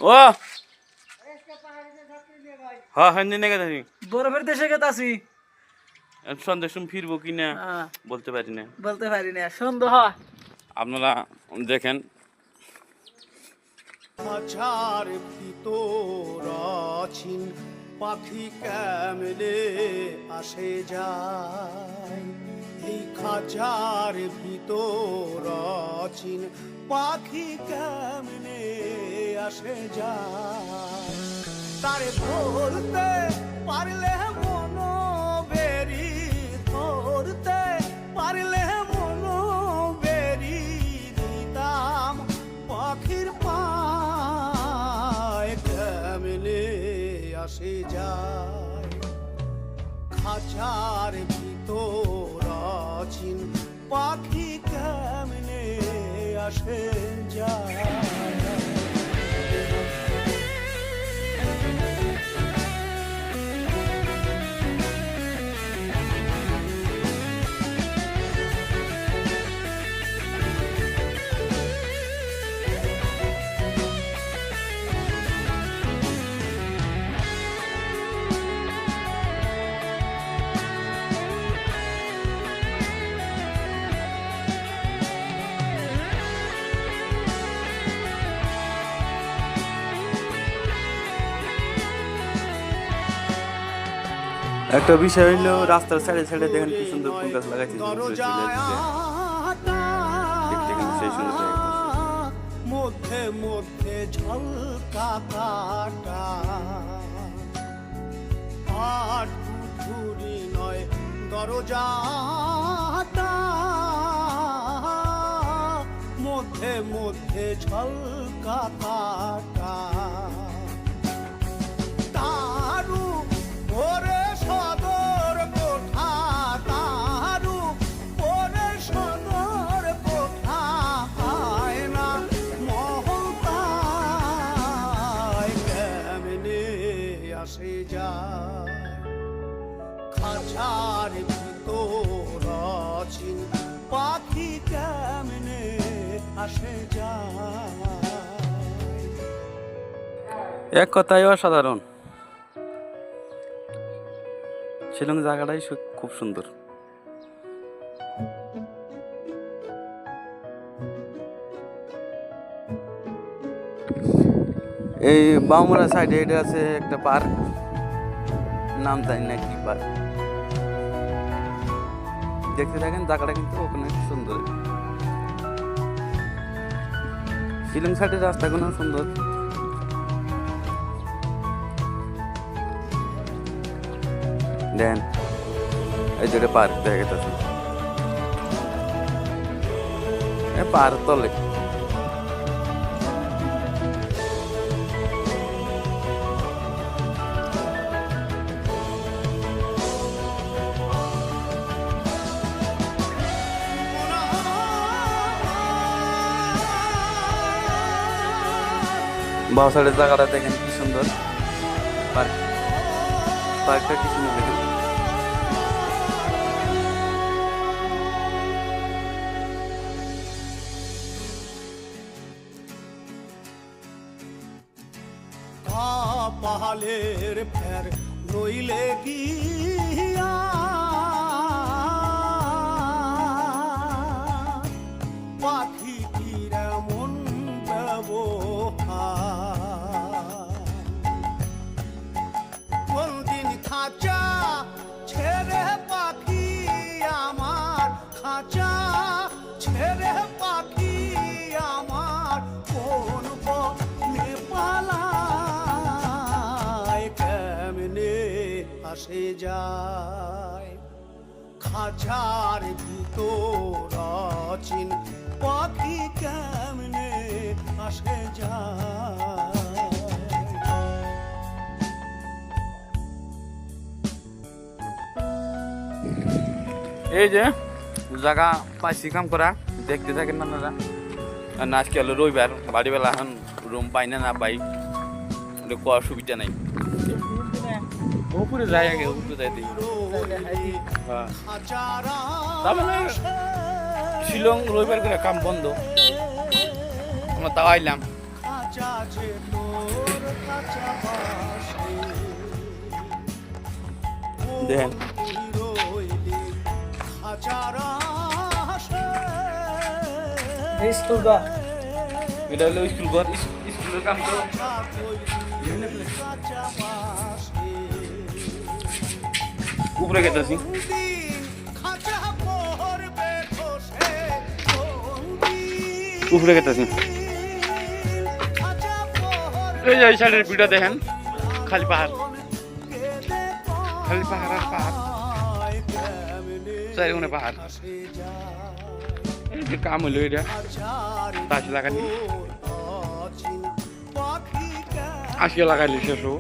ও হ্যাঁ হ্যাঁ নিয়ে গেছি বরফের দেশে গেতাছি সন্ধ্যের সময় ফিরবো কিনা বলতে পারি না সন্ধ্যা হয় আপনারা দেখেন খাঁচার ভিতর আছিন পাখি কেমনে আসে যায় এই খাঁচার ভিতর আছিন পাখি কেমনে আসে যায় তারে ধরতে পারলে মন বেরি ধরতে পারলে মন বেরি দিতাম পাখির পায় কেমনে আসে যায় খাঁচার ভিতর আছিন পাখি কেমনে আসে যায় একটা বিষয় হইলো রাস্তার সাইডে সাইডে দেখেন কি সুন্দর ফুল গাছ লাগাইছে দেখতে কিন্তু সেই সুন্দর মধ্যে মধ্যে ঝলকা কাটা আট কুঠুরি নয় দরজাটা মধ্যে মধ্যে ঝলকা কাটা তারু ওরে সদর কোঠা তারু ওরে সদর কোঠা পায় না মহতায় কেমনে আসে যায় খাঁচার ভিতর আছিন পাখি কেমনে আসে যায় এক কথায় অসাধারণ শিলং জায়গাটাই খুব সুন্দর এই বাউমরা সাইডে এটা আছে একটা পার্ক নাম জানি না কি পার্ক দেখতে থাকেন জায়গাটা কিন্তু ওখানে সুন্দর শিলং সাইডের রাস্তাগুলো সুন্দর দেন এই যেটা পার্ক দেখা গেছে পার্ক তলে বাউ সাইডের জায়গাটা দেখেন কি সুন্দর পার্ক পার্কটা কি সুন্দর দেখেন পাহালের ফের নইলে গিয়া পাখি কিরা মন কোন দিন খাঁচা ছেড়ে পাখি আমার খাঁচা ছেড়ে পাখি আমার কোন বনে পালায় কেমনে আসে যায় খাঁচার ভিতর আছিন পাখি কেমনে আসে যায় এই যে জায়গা পাইছি কাম করা দেখতে থাকেন আপনারা আর আজকে হলো রবিবার বাড়িবেলা এখন রুম পাই না পাই কোয়ার সুবিধা নাই উপরে যাই আগে উপরে যাই দিই তার মানে শিলং রবিবার করে কাম বন্ধ আমরা তাও আইলাম খাঁচা যে তোর খাঁচা বাসে দেখেন রইলি খাঁচার আশে এই স্কুল বা এটা হলো স্কুল ঘর স্কুলের কাম তো খাঁচা বাসে উপরে গেতেছি খাঁচা পড়বে খসে উপরে গেতেছি খাঁচা এই যে এই সাইডের ভিডিও দেখেন খালি পাহাড় খালি পাহাড় আর পাহাড় চারিগুণে পাহাড় এই যে কাম হলো এটা গাছ লাগানি আজকে লাগাইলে শেষ হবো